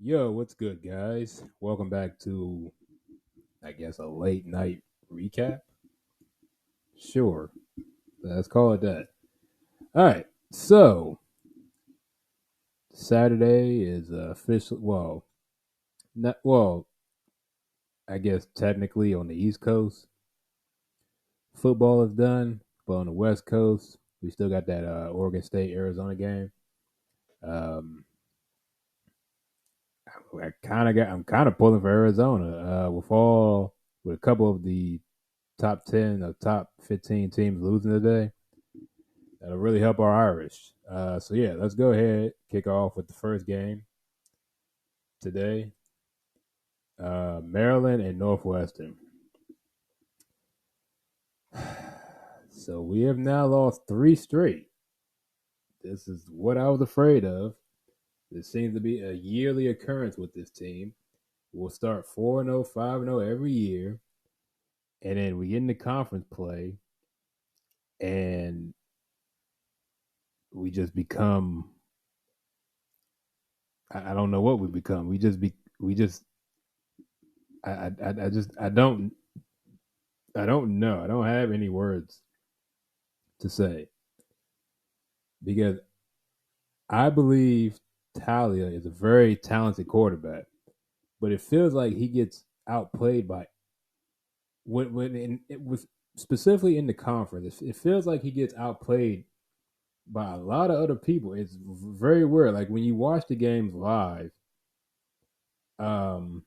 Yo, what's good, guys? Welcome back to, I guess, a late night recap. Sure, let's call it that. All right, so Saturday is official. Well, not well. I guess technically on the East Coast, football is done, but on the West Coast, we still got that Oregon State Arizona game. Um, I'm kind of pulling for Arizona with a couple of the top 10 or top 15 teams losing today. That'll really help our Irish. So yeah, let's go ahead kick off with the first game today. Maryland and Northwestern. So we have now lost three straight. This is what I was afraid of. This seems to be a yearly occurrence with this team. We'll start 4-0, 5-0 every year, and then we get into conference play, and we just become. I don't know what we become. We just. I just. I don't know. I don't have any words to say because I believe Talia is a very talented quarterback, but it feels like he gets outplayed by it was specifically in the conference. It feels like he gets outplayed by a lot of other people. It's very weird. Like when you watch the games live, um,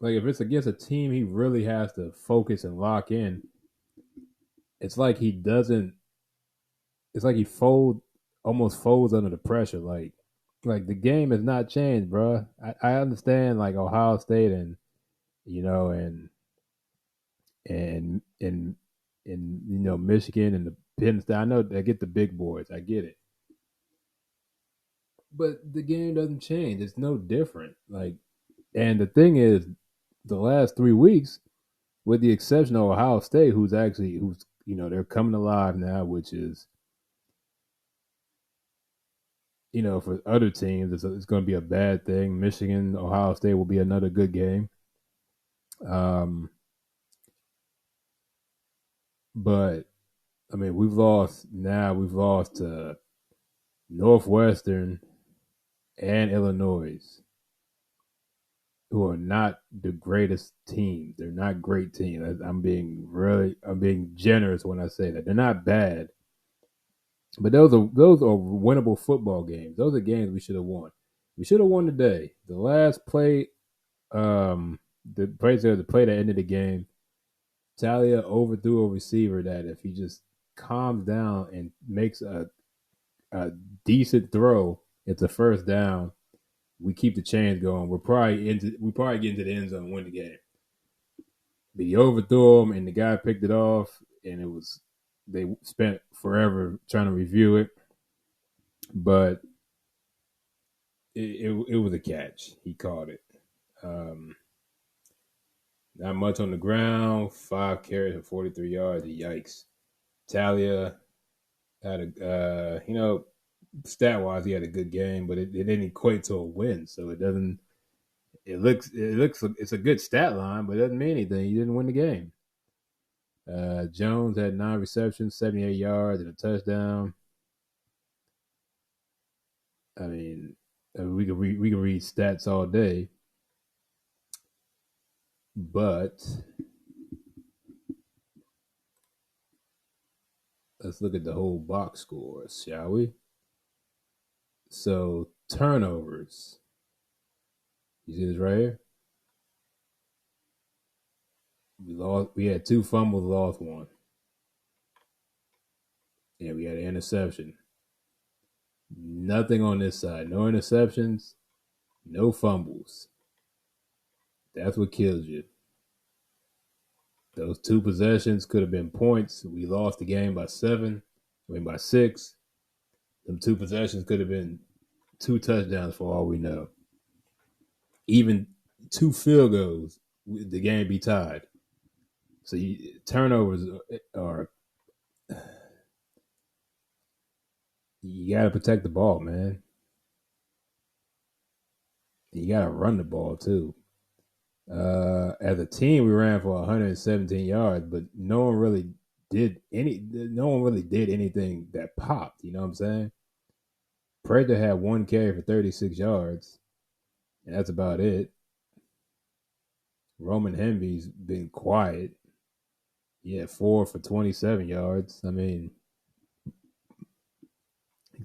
like if it's against a team he really has to focus and lock in, it's like he doesn't. It's like he almost folds under the pressure. Like the game has not changed, bro. I understand like Ohio State and you know and and and Michigan and the Penn State. I know they get the big boys. I get it, but the game doesn't change. It's no different. And the thing is, the last 3 weeks, with the exception of Ohio State, who's they're coming alive now, which is for other teams, it's going to be a bad thing. Michigan, Ohio State will be another good game. Um, but I mean, we've lost to Northwestern and Illinois, who are not the greatest teams. They're not great teams. I'm being generous when I say that. They're not bad, but those are winnable football games. Those are games we should have won. We should have won today. The last play, the plays there, the play that ended the game, Talia overthrew a receiver that if he just calms down and makes a decent throw, it's a first down. We keep the chains going. We probably get into the end zone and win the game. But he overthrew him and the guy picked it off, and they spent forever trying to review it, but it was a catch. He caught it. Um, Not much on the ground. 5 carries for 43 yards. Yikes. Talia had stat wise, he had a good game, but it didn't equate to a win. So it doesn't. It's a good stat line, but it doesn't mean anything. He didn't win the game. Jones had 9 receptions, 78 yards, and a touchdown. I mean, we can read stats all day, but let's look at the whole box scores, shall we? So turnovers. You see this right here? We had two fumbles, lost one. Yeah, we had an interception. Nothing on this side. No interceptions, no fumbles. That's what kills you. Those two possessions could have been points. We lost the game by 7, by 6. Them two possessions could have been 2 touchdowns for all we know. Even 2 field goals, the game be tied. So turnovers are you got to protect the ball, man. You got to run the ball too. As a team, we ran for 117 yards, but no one really did anything that popped. You know what I'm saying? Prater had one carry for 36 yards, and that's about it. Roman Hemby's been quiet. He had 4 for 27 yards. I mean,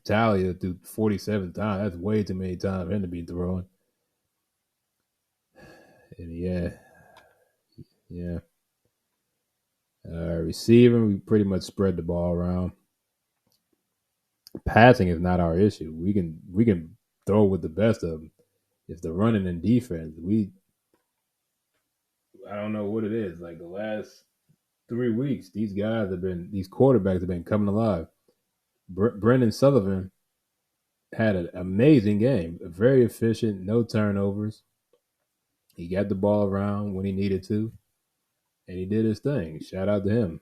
Talia threw 47 times. That's way too many times for him to be throwing. And yeah. Receiving, we pretty much spread the ball around. Passing is not our issue. We can throw with the best of them. It's the running and defense. I don't know what it is. Like the last 3 weeks, these quarterbacks have been coming alive. Brendan Sullivan had an amazing game, very efficient, no turnovers. He got the ball around when he needed to, and he did his thing. Shout out to him.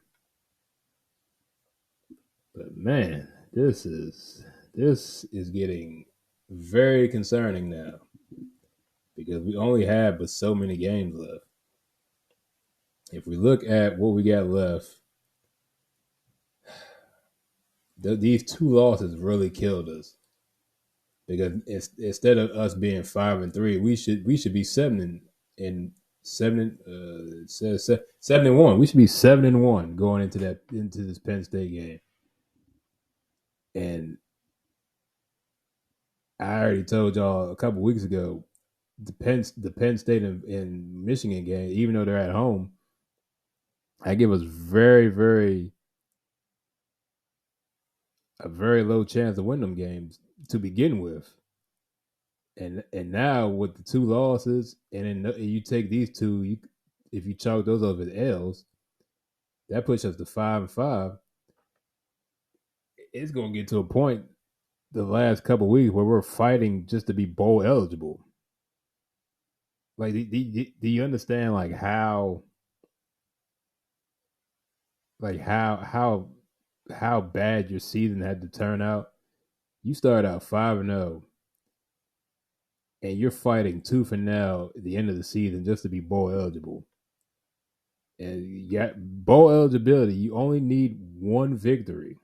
But man, this is getting very concerning now because we only have but so many games left. If we look at what we got left, these 2 losses really killed us. Because instead of us being 5-3, we should be 7-1. We should be 7-1 going into this Penn State game. And I already told y'all a couple weeks ago, the Penn State and Michigan game, even though they're at home, I give us a very low chance to win them games to begin with. And now with the 2 losses, and then you take these 2, if you chalk those up as L's, that puts us to 5-5. It's gonna get to a point the last couple of weeks where we're fighting just to be bowl eligible. Like, do you understand how bad your season had to turn out? You start out 5-0, and you're fighting tooth and nail at the end of the season just to be bowl eligible. And you got bowl eligibility. You only need 1 victory.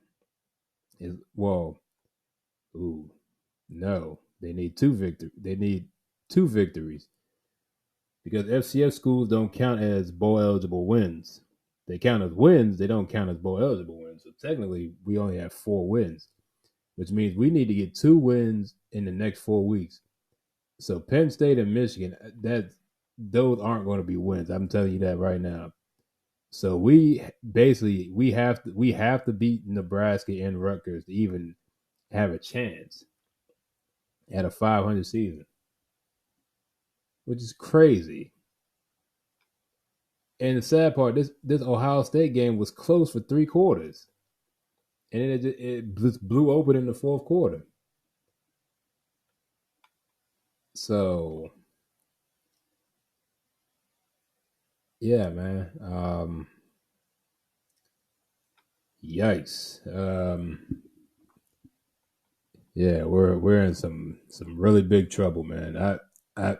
No, they need 2 victories. They need 2 victories because FCS schools don't count as bowl eligible wins. They count as wins. They don't count as bowl eligible wins. So technically, we only have 4 wins, which means we need to get 2 wins in the next 4 weeks. So Penn State and Michigan, those aren't going to be wins. I'm telling you that right now. So we have to beat Nebraska and Rutgers to even have a chance at a 500 season, which is crazy. And the sad part, this Ohio State game was close for 3 quarters, and it just blew open in the 4th quarter. So, yeah, man. Yikes. Yeah, we're in some really big trouble, man. I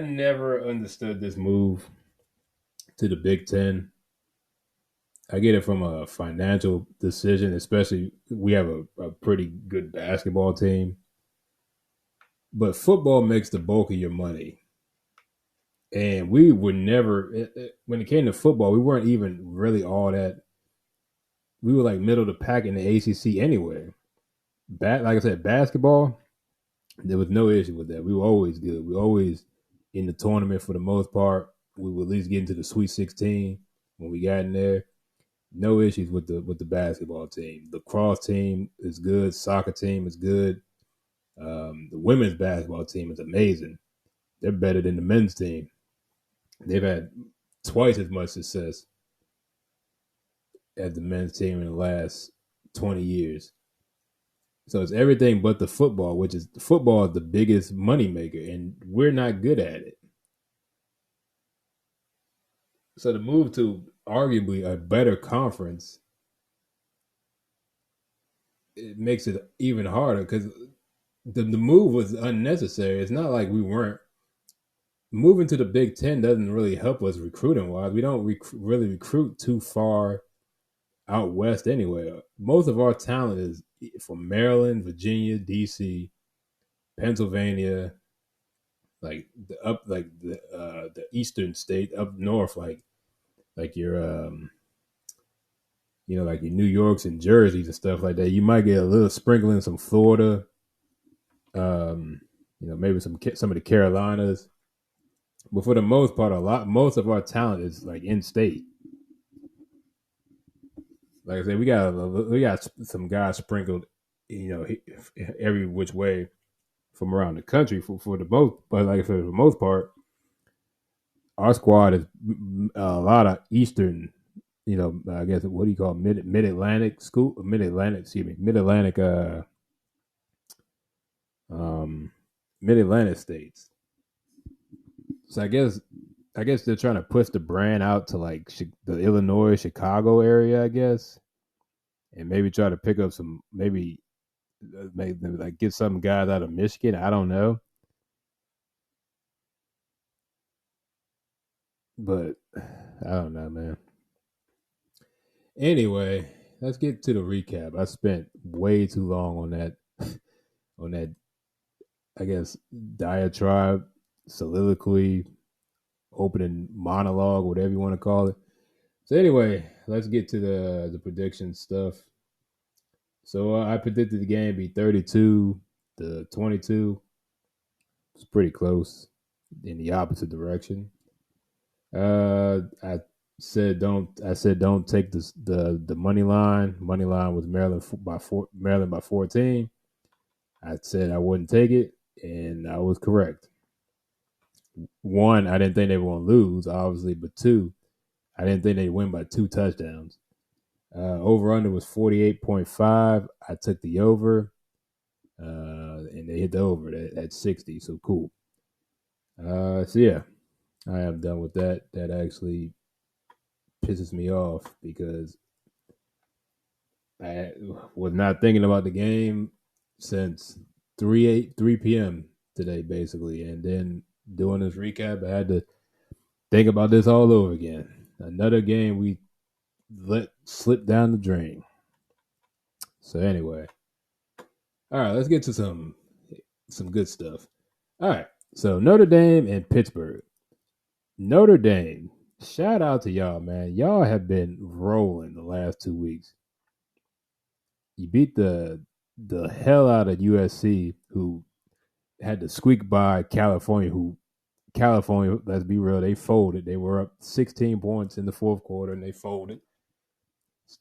never understood this move to the Big Ten. I get it from a financial decision, especially we have a pretty good basketball team. But football makes the bulk of your money. And we were never, when it came to football, we weren't even really all that. We were like middle of the pack in the ACC anyway. Like I said, basketball, there was no issue with that. We were always good. We were always in the tournament for the most part. We would at least get into the Sweet 16 when we got in there. No issues with the basketball team. The cross team is good. Soccer team is good. The women's basketball team is amazing. They're better than the men's team. They've had twice as much success as the men's team in the last 20 years. So it's everything but the football, which is football is the biggest moneymaker, and we're not good at it. So to move to arguably a better conference, it makes it even harder because the move was unnecessary. It's not like we weren't moving to the Big Ten doesn't really help us recruiting wise. We don't really recruit too far out west anyway. Most of our talent is from Maryland, Virginia, DC, Pennsylvania, like the eastern state up north, like your like your New Yorks and Jerseys and stuff like that. You might get a little sprinkling some Florida, maybe some of the Carolinas, but for the most part, most of our talent is like in state. Like I said, we got some guys sprinkled, every which way from around the country for the most. But like I said, for the most part, our squad is a lot of Eastern. I guess what do you call mid Atlantic school, mid Atlantic um mid Atlantic states. So I guess they're trying to push the brand out to like the Illinois, Chicago area, I guess, and maybe try to pick up some maybe like get some guys out of Michigan. I don't know, but I don't know, man. Anyway, let's get to the recap. I spent way too long on that on that I guess diatribe, soliloquy, opening monologue, whatever you want to call it. So anyway, let's get to the prediction stuff. So I predicted the game be 32-22. It's pretty close in the opposite direction. I said don't take the money line. Money line was Maryland by 14. I said I wouldn't take it, and I was correct. One, I didn't think they were going to lose, obviously, but two, I didn't think they'd win by 2 touchdowns. Over under was 48.5. I took the over, and they hit the over at 60. So cool. So yeah, I am done with that. That actually pisses me off because I was not thinking about the game since 3 p.m. today, basically, and then doing this recap, I had to think about this all over again. Another game we let slip down the drain. So anyway, all right, let's get to some good stuff. All right, so Notre Dame and Pittsburgh. Notre Dame, shout out to y'all, man. Y'all have been rolling the last 2 weeks. You beat the hell out of USC, who had to squeak by California, let's be real, they folded. They were up 16 points in the fourth quarter, and they folded.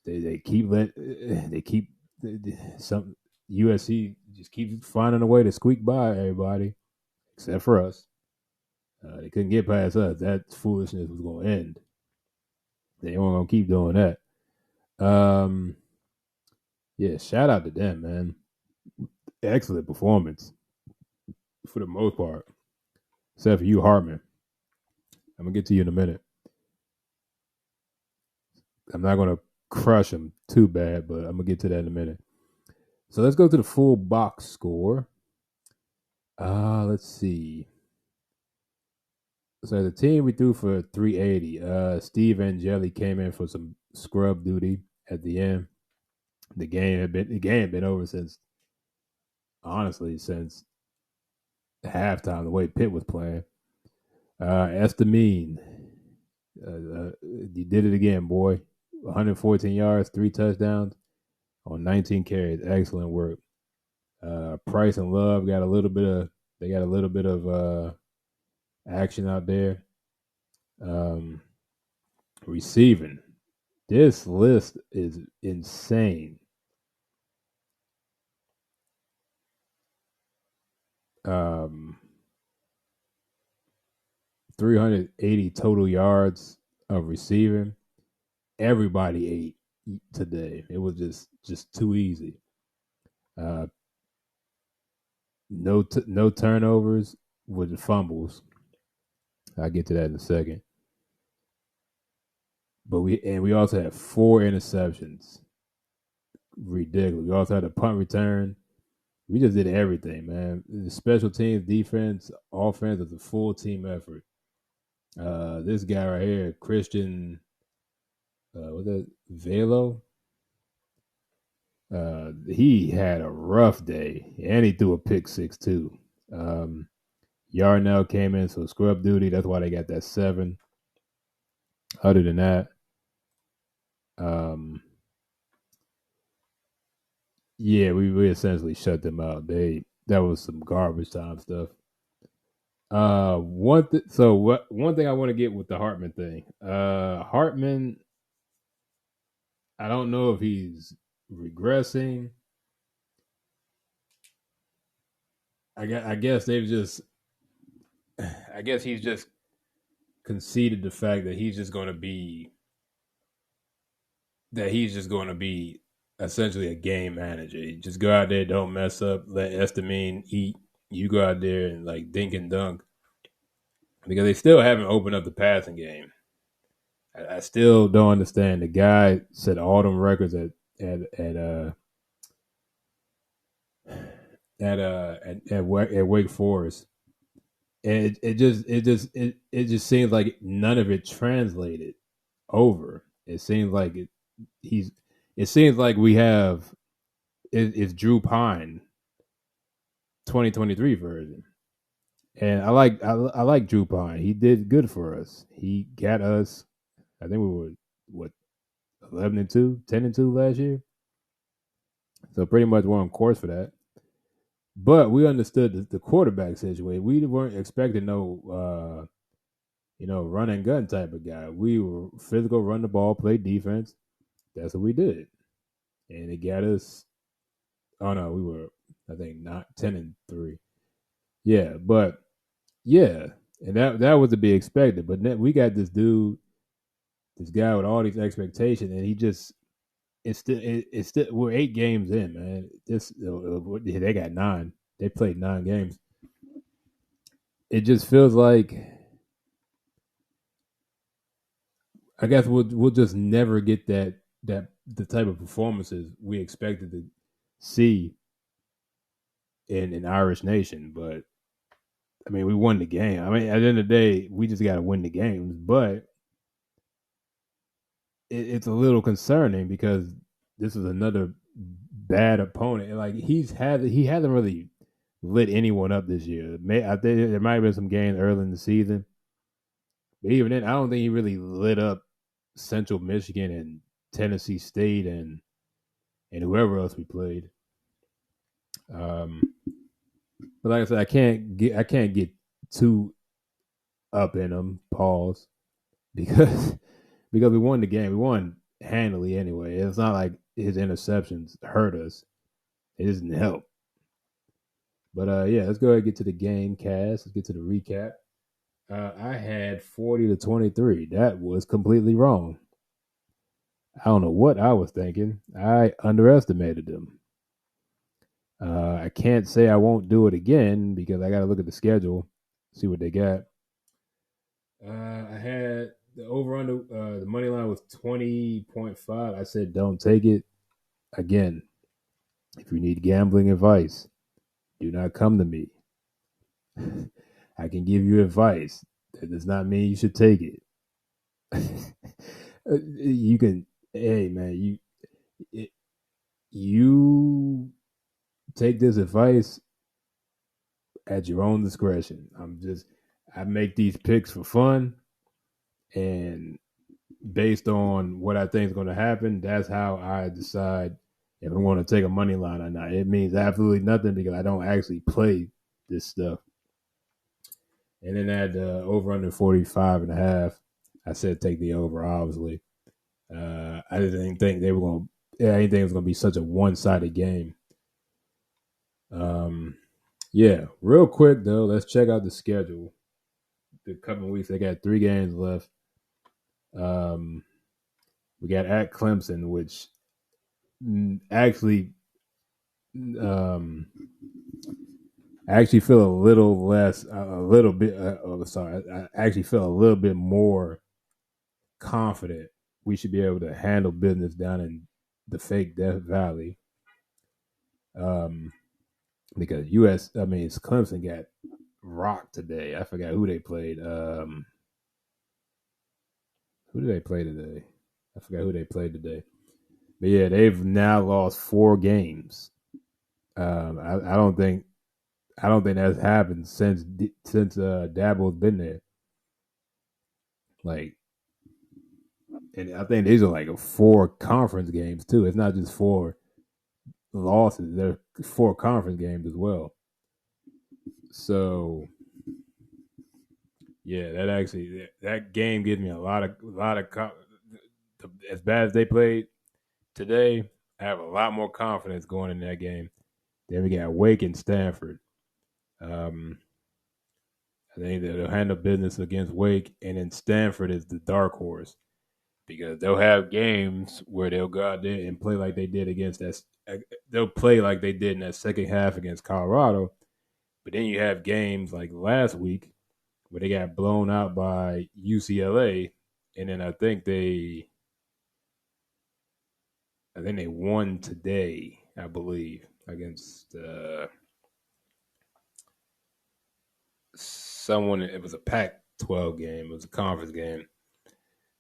They keep some USC just keeps finding a way to squeak by everybody except for us. They couldn't get past us. That foolishness was going to end. They weren't going to keep doing that. Yeah, shout out to them, man. Excellent performance for the most part, except for you, Hartman. I'm gonna get to you in a minute. I'm not gonna crush him too bad, but I'm gonna get to that in a minute. So let's go to the full box score. Let's see. So the team we threw for 380. Steve Angeli came in for some scrub duty at the end. The game had been over since halftime. The way Pitt was playing. Estamine, you did it again, boy. 114 yards, 3 touchdowns on 19 carries. Excellent work. Price and Love got a little bit of action out there. Receiving. This list is insane. 380 total yards of receiving. Everybody ate today. It was just too easy. Uh, no turnovers with the fumbles. I'll get to that in a second. But we also had 4 interceptions. Ridiculous. We also had a punt return. We just did everything, man. The special teams, defense, offense is a full team effort. This guy right here, Christian, was that Velo? He had a rough day, and he threw a pick six too. Um, Yarnell came in, so scrub duty. That's why they got that 7. Other than that, um, yeah, we essentially shut them out. That was some garbage time stuff. One thing I want to get with the Hartman thing. Hartman, I don't know if he's regressing. I guess they've just I guess he's just conceded the fact that he's just going to be essentially a game manager. You just go out there, don't mess up, let Estamine eat. You go out there and like dink and dunk because they still haven't opened up the passing game. I still don't understand. The guy set all them records at at uh at Wake Forest. And it just seems like none of it translated over. It seems like he's it seems like we have it's Drew Pine 2023 version. And I like Drew Pine. He did good for us. He got us. I think we were what 11-2, 10-2 last year. So pretty much we're on course for that. But we understood the quarterback situation. We weren't expecting no run and gun type of guy. We were physical, run the ball, play defense. That's what we did, and it got us. Oh no, we were I think not 10-3. Yeah, but yeah, and that was to be expected. But we got this guy with all these expectations, and he just it's still we're 8 games in, man. They got 9. They played 9 games. It just feels like I guess we'll just never get that the type of performances we expected to see in an Irish nation. But I mean, we won the game. I mean, at the end of the day, we just got to win the games. But it's a little concerning because this is another bad opponent. Like he hasn't really lit anyone up this year. I think there might have been some games early in the season, but even then, I don't think he really lit up Central Michigan and Tennessee State and whoever else we played. Um, but like I said, I can't get too up in them. Pause because because we won the game. We won handily anyway. It's not like his interceptions hurt us. It doesn't help. But yeah, let's go ahead and get to the game cast. Let's get to the recap. I had 40-23. That was completely wrong. I don't know what I was thinking. I underestimated them. I can't say I won't do it again because I got to look at the schedule, see what they got. I had the over under the money line was 20.5. I said don't take it. Again, if you need gambling advice, do not come to me. I can give you advice. That does not mean you should take it. You can, hey man, you take this advice at your own discretion. I make these picks for fun, and based on what I think is going to happen, that's how I decide if I'm going to take a money line or not. It means absolutely nothing because I don't actually play this stuff. And then at over under 45.5, I said take the over, obviously. I didn't think they were going to, yeah, anything was going to be such a one sided game. Yeah, real quick though, let's check out the schedule. The coming weeks, they got 3 games left. Um, we got at Clemson, which actually, I actually feel a little less, a little bit. Sorry, I actually feel a little bit more confident we should be able to handle business down in the fake Death Valley. Um, because Clemson got rocked today. I forgot who they played. Who did they play today? I forgot who they played today. But yeah, they've now lost 4 games. I don't think that's happened since Dabo's been there. Like, and I think these are like 4 conference games too. It's not just 4 losses; they're 4 conference games as well. So yeah, that game gives me a lot of as bad as they played today. I have a lot more confidence going in that game. Then we got Wake and Stanford. Um, I think that they'll handle business against Wake, and then Stanford is the dark horse because they'll have games where they'll go out there and play like they did against that. They'll play like they did in that second half against Colorado, but then you have games like last week where they got blown out by UCLA, and then I think they won today, I believe, against someone. It was a Pac-12 game. It was a conference game.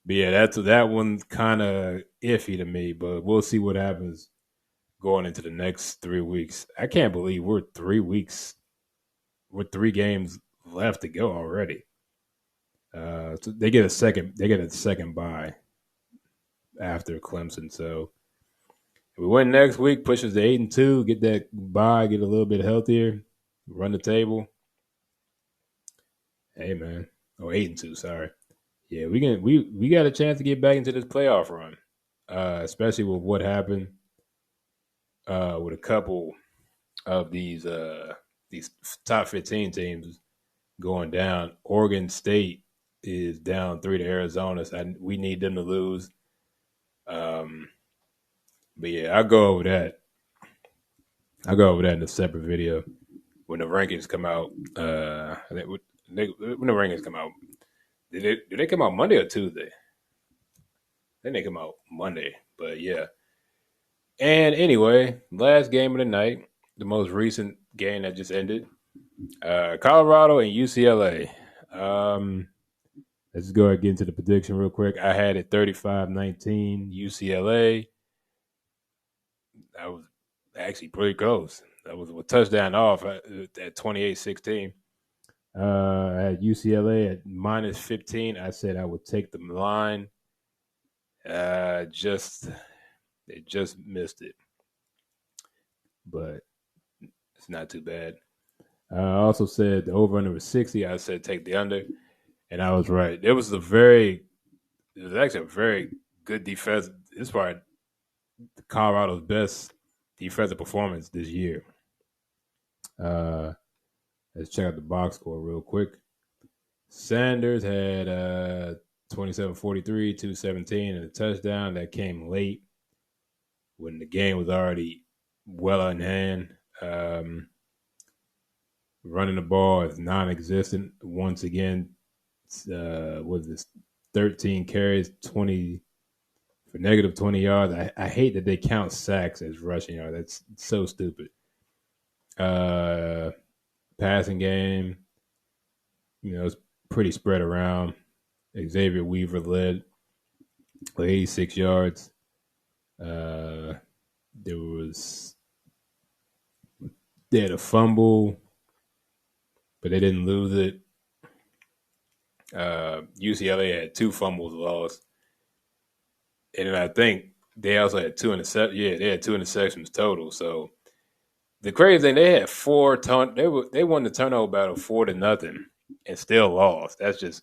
But yeah, that one's kind of iffy to me. But we'll see what happens going into the next 3 weeks. I can't believe we're 3 weeks with 3 games left to go already. So they get a second bye after Clemson. So if we win next week, pushes to 8-2, get that bye, get a little bit healthier, run the table. Hey man, 8-2. Sorry. Yeah, we got a chance to get back into this playoff run, especially with what happened with a couple of these top 15 teams going down. Oregon State is down 3 to Arizona, so we need them to lose. But yeah, I'll go over that. I'll go over that in a separate video when the rankings come out. When the rankings come out, did they come out Monday or Tuesday? I think they come out Monday, but yeah. And anyway, last game of the night, the most recent game that just ended, Colorado and UCLA. Let's go ahead and get into the prediction real quick. I had it 35-19 UCLA. That was actually pretty close. That was a touchdown off at 28-16. I had UCLA at -15. I said I would take the line. They just missed it, but it's not too bad. I also said the over under was 60. I said take the under, and I was right. It was actually a very good defense. It's probably Colorado's best defensive performance this year. Let's check out the box score real quick. Sanders had 27-43, 217, and a touchdown that came late when the game was already well in hand. Running the ball is non-existent once again. Was this 13 carries, 20 for negative 20 yards? I hate that they count sacks as rushing yards. That's so stupid. Passing game, it's pretty spread around. Xavier Weaver led with 86 yards. They had a fumble, but they didn't lose it. UCLA had 2 fumbles lost, and then I think they also had 2 interceptions. Yeah, they had 2 interceptions total. So the crazy thing, they had 4 they won the turnover battle 4-0 and still lost. That's just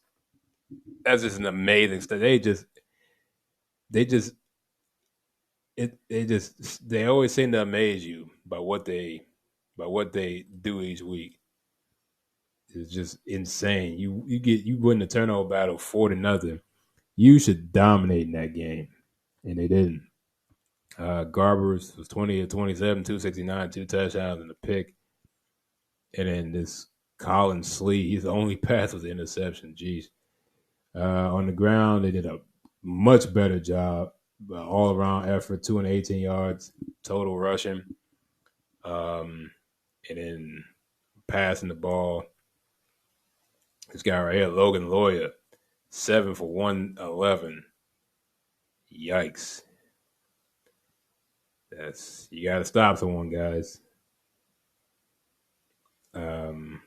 an amazing stuff. They always seem to amaze you by what they do each week. It's just insane. You win the turnover battle 4-0. You should dominate in that game, and they didn't. Garbers was 20 of 27, 269, 2 touchdowns and a pick. And then this Colin Slee, his only pass was an interception. Jeez. On the ground, they did a much better job. All around effort, 218 yards total rushing. And and then passing the ball. This guy right here, Logan Lawyer, 7 for 111. Yikes. You got to stop someone, guys. Um,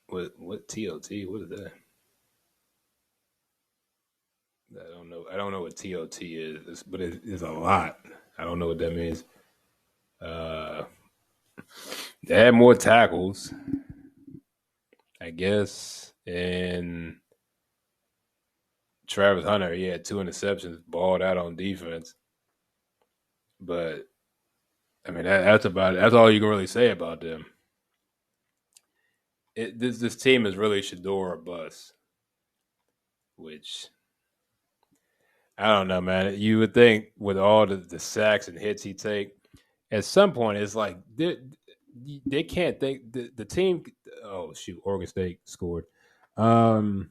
what TOT? What is that? I don't know what TOT is, but it's a lot. I don't know what that means. Uh, they had more tackles, I guess, and Travis Hunter, he had 2 interceptions, balled out on defense. But I mean, that's about it. That's all you can really say about them. This team is really Shador or bust, which I don't know, man. You would think with all the sacks and hits he take, at some point it's like they can't think the team. Oh shoot, Oregon State scored. Um,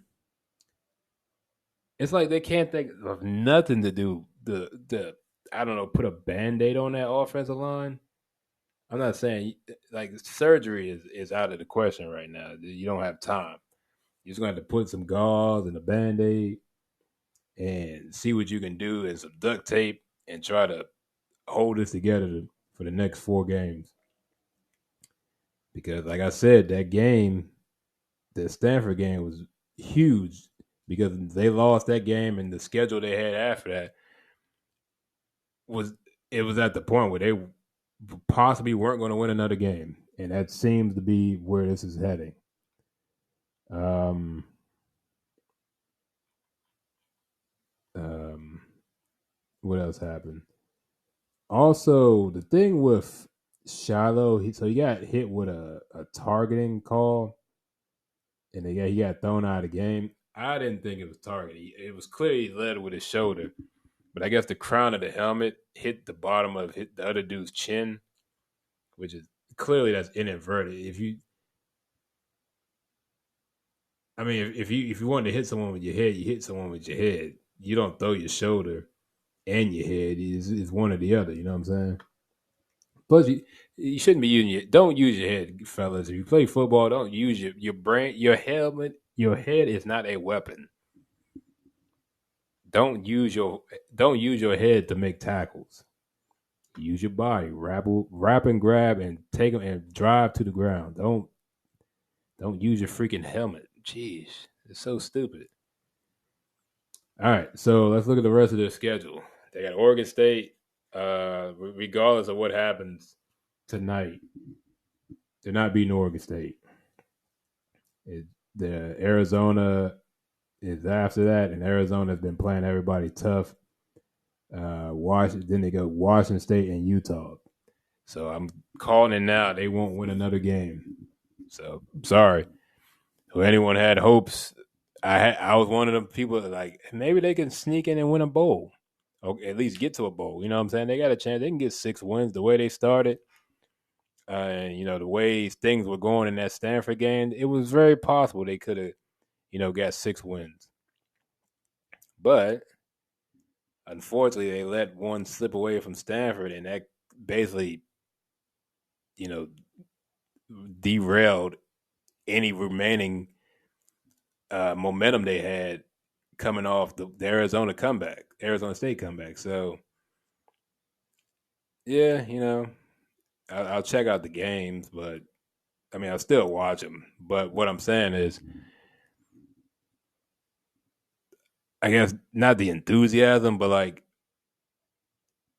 it's like they can't think of nothing to do. The I don't know, put a band-aid on that offensive line. I'm not saying like surgery is out of the question right now. You don't have time. You're just gonna have to put some gauze and a band-aid and see what you can do and some duct tape and try to hold this together for the next 4 games. Because like I said, that game, the Stanford game was huge because they lost that game and the schedule they had after that was it was at the point where they possibly weren't going to win another game, and that seems to be where this is heading. Um, um, what else happened? Also, the thing with Shiloh, so he got hit with a targeting call, and he got thrown out of the game. I didn't think it was targeting. It was clearly led with his shoulder, but I guess the crown of the helmet hit the bottom of the other dude's chin, which is clearly that's inadvertent. I mean, if you wanted to hit someone with your head, you hit someone with your head. You don't throw your shoulder and your head. Is one or the other. You know what I'm saying? Plus, you shouldn't be using don't use your head, fellas. If you play football, don't use your brain, your helmet. Your head is not a weapon. Don't use your head to make tackles. Use your body, wrap and grab, and take them and drive to the ground. Don't use your freaking helmet. Jeez, it's so stupid. All right, so let's look at the rest of their schedule. They got Oregon State. Regardless of what happens tonight, they're not beating Oregon State. The Arizona is after that, and Arizona has been playing everybody tough. Washington, then they go Washington State and Utah. So I'm calling it now. They won't win another game. So sorry. If anyone had hopes, I was one of them people that like maybe they can sneak in and win a bowl, or at least get to a bowl. You know what I'm saying? They got a chance. They can get 6 wins the way they started. And the way things were going in that Stanford game, it was very possible they could have, got 6 wins. But unfortunately, they let one slip away from Stanford, and that basically, you know, derailed any remaining momentum they had coming off the Arizona State comeback. So, yeah, I'll check out the games, but I mean, I'll still watch them. But what I'm saying is, I guess not the enthusiasm, but like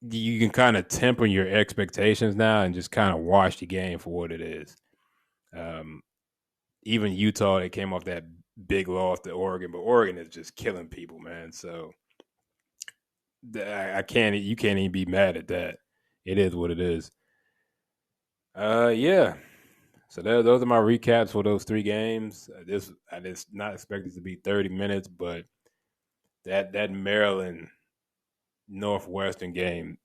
you can kind of temper your expectations now and just kind of watch the game for what it is. Um, Even Utah, they came off that big loss to Oregon, but Oregon is just killing people, man. So I can't, you can't even be mad at that. It is what it is. Yeah. So those are my recaps for those 3 games. I just not expected to be 30 minutes, but that Maryland Northwestern game,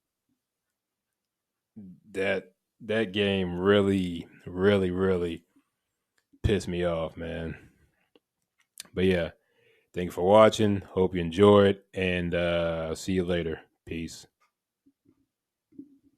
that that game really, really, really pissed me off, man. But yeah, Thank you for watching. Hope you enjoyed, and see you later. Peace.